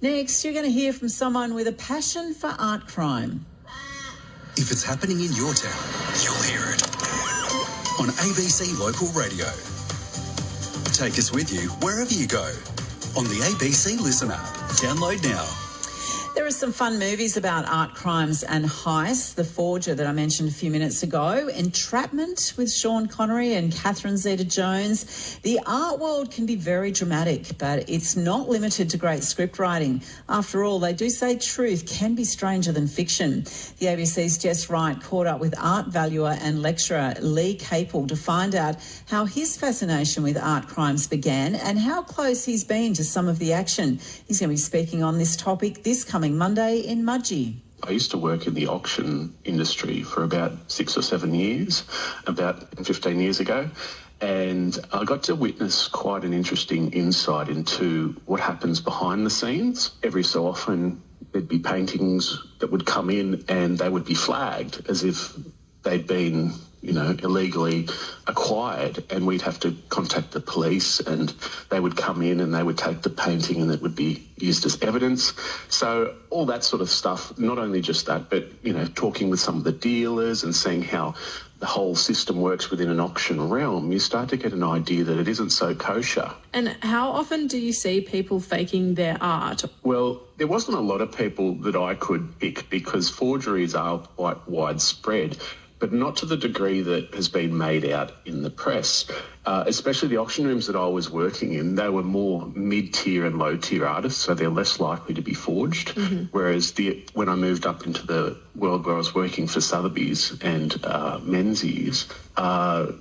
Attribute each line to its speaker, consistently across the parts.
Speaker 1: Next, you're going to hear from someone with a passion for art crime.
Speaker 2: If it's happening in your town, you'll hear it on ABC Local Radio. Take us with you wherever you go on the ABC Listen app. Download now.
Speaker 1: There are some fun movies about art crimes and heists. The Forger that I mentioned a few minutes ago. Entrapment with Sean Connery and Catherine Zeta-Jones. The art world can be very dramatic, but it's not limited to great script writing. After all, they do say truth can be stranger than fiction. The ABC's Jess Wright caught up with art valuer and lecturer Lee Capel to find out how his fascination with art crimes began and how close he's been to some of the action. He's going to be speaking on this topic this coming Monday in Mudgee.
Speaker 3: I used to work in the auction industry for about 6 or 7 years, about 15 years ago, and I got to witness quite an interesting insight into what happens behind the scenes. Every so often there'd be paintings that would come in and they would be flagged as if they'd been, illegally acquired, and we'd have to contact the police and they would come in and they would take the painting and it would be used as evidence. So all that sort of stuff, not only just that, but, talking with some of the dealers and seeing how the whole system works within an auction realm, you start to get an idea that it isn't so kosher.
Speaker 4: And how often do you see people faking their art?
Speaker 3: Well, there wasn't a lot of people that I could pick because forgeries are quite widespread, but not to the degree that has been made out in the press. Especially the auction rooms that I was working in, they were more mid-tier and low-tier artists, so they're less likely to be forged. Mm-hmm. Whereas when I moved up into the world where I was working for Sotheby's and Menzies,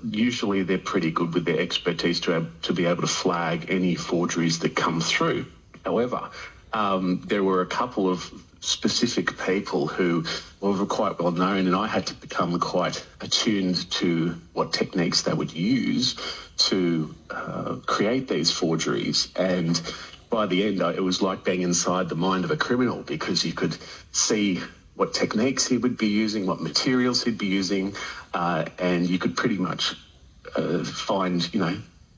Speaker 3: usually they're pretty good with their expertise to be able to flag any forgeries that come through. However, there were a couple of specific people who were quite well known, and I had to become quite attuned to what techniques they would use to create these forgeries. And by the end, it was like being inside the mind of a criminal, because you could see what techniques he would be using, what materials he'd be using, and you could pretty much find,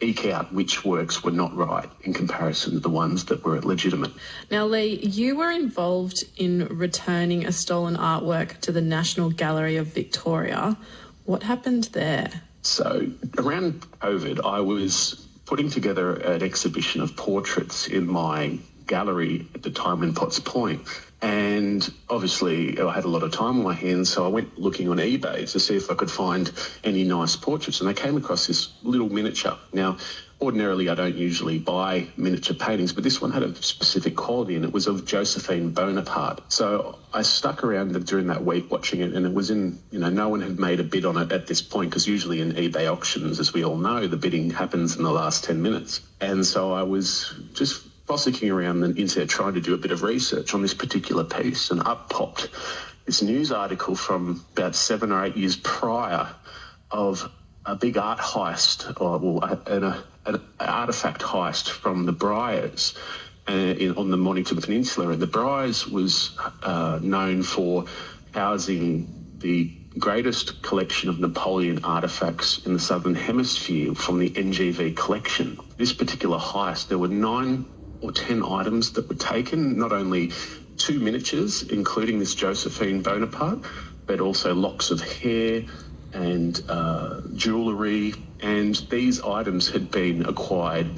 Speaker 3: eke out which works were not right in comparison to the ones that were legitimate.
Speaker 4: Now, Lee, you were involved in returning a stolen artwork to the National Gallery of Victoria. What happened there?
Speaker 3: So around COVID, I was putting together an exhibition of portraits in my gallery at the time in Potts Point. And obviously I had a lot of time on my hands, so I went looking on eBay to see if I could find any nice portraits, and I came across this little miniature. Now, ordinarily I don't usually buy miniature paintings, but this one had a specific quality, and it was of Josephine Bonaparte. So I stuck around during that week watching it, and it was in, no one had made a bid on it at this point, because usually in eBay auctions, as we all know, the bidding happens in the last 10 minutes. And so I was just prosecuting around the internet trying to do a bit of research on this particular piece, and up popped this news article from about 7 or 8 years prior of a big art heist, an artefact heist from the Briars on the Mornington Peninsula. And the Briars was known for housing the greatest collection of Napoleon artefacts in the Southern Hemisphere from the NGV collection. This particular heist, there were 9 or 10 items that were taken, not only 2 miniatures, including this Josephine Bonaparte, but also locks of hair and jewellery. And these items had been acquired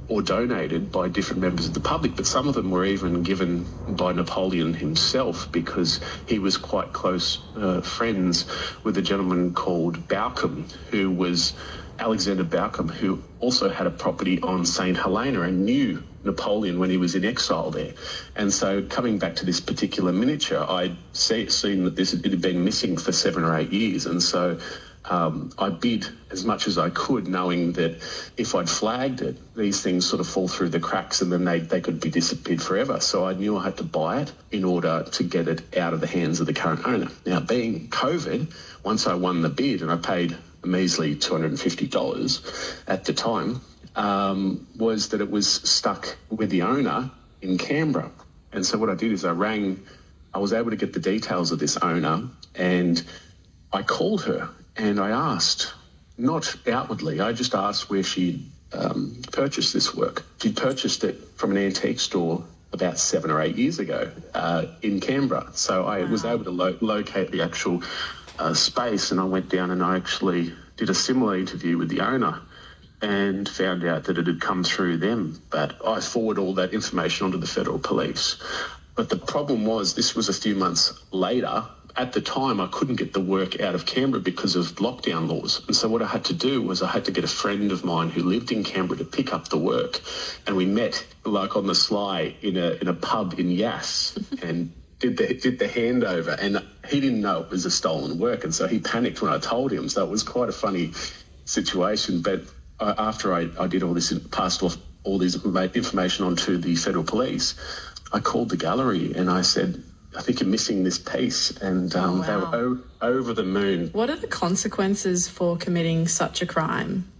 Speaker 3: or donated by different members of the public, but some of them were even given by Napoleon himself, because he was quite close friends with a gentleman called Bauckham, who was Alexander Bauckham, who also had a property on St. Helena and knew Napoleon when he was in exile there. And so coming back to this particular miniature, I'd seen that it had been missing for 7 or 8 years. And so I bid as much as I could, knowing that if I'd flagged it, these things sort of fall through the cracks and then they could be disappeared forever. So I knew I had to buy it in order to get it out of the hands of the current owner. Now, being COVID, once I won the bid, and I paid a measly $250 at the time, was that it was stuck with the owner in Canberra. And so what I did is I was able to get the details of this owner, and I called her and I asked, not outwardly, I just asked where she'd purchased this work. She'd purchased it from an antique store about 7 or 8 years ago in Canberra. So I was able to locate the actual space, and I went down and I actually did a similar interview with the owner and found out that it had come through them. But I forwarded all that information onto the federal police. But the problem was this was a few months later. At the time, I couldn't get the work out of Canberra because of lockdown laws. And so what I had to do was I had to get a friend of mine who lived in Canberra to pick up the work. And we met, like, on the sly in a pub in Yass and did the handover. And he didn't know it was a stolen work. And so he panicked when I told him. So it was quite a funny situation. But after I did all this, passed off all this information onto the federal police, I called the gallery and I said, I think you're missing this piece. And they were over the moon.
Speaker 4: What are the consequences for committing such a crime?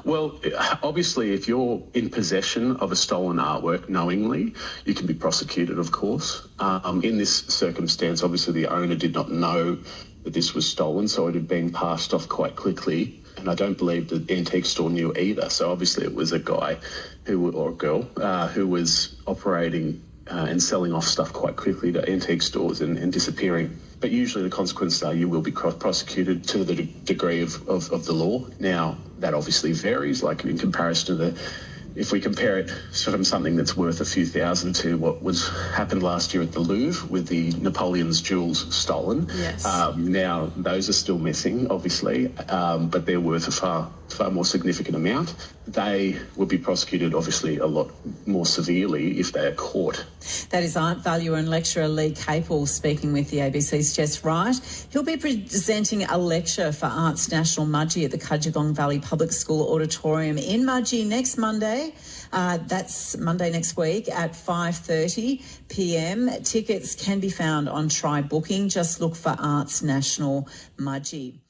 Speaker 3: Well, obviously, if you're in possession of a stolen artwork knowingly, you can be prosecuted, of course. In this circumstance, obviously, the owner did not know that this was stolen, so it had been passed off quite quickly. And I don't believe the antique store knew either. So obviously, it was a guy or a girl who was operating and selling off stuff quite quickly to antique stores and disappearing. But usually the consequences are you will be prosecuted to the degree of the law. Now, that obviously varies, like in comparison to if we compare it from something that's worth a few thousand to what happened last year at the Louvre with the Napoleon's jewels stolen.
Speaker 4: Yes.
Speaker 3: Now, those are still missing, obviously, but they're worth a far more significant amount. They will be prosecuted, obviously, a lot more severely if they are caught.
Speaker 1: That is art valuer and lecturer Lee Capel speaking with the ABC's Jess Wright. He'll be presenting a lecture for Arts National Mudgee at the Cudgegong Valley Public School Auditorium in Mudgee next Monday. That's Monday next week at 5:30 p.m. Tickets can be found on Try Booking. Just look for Arts National Mudgee.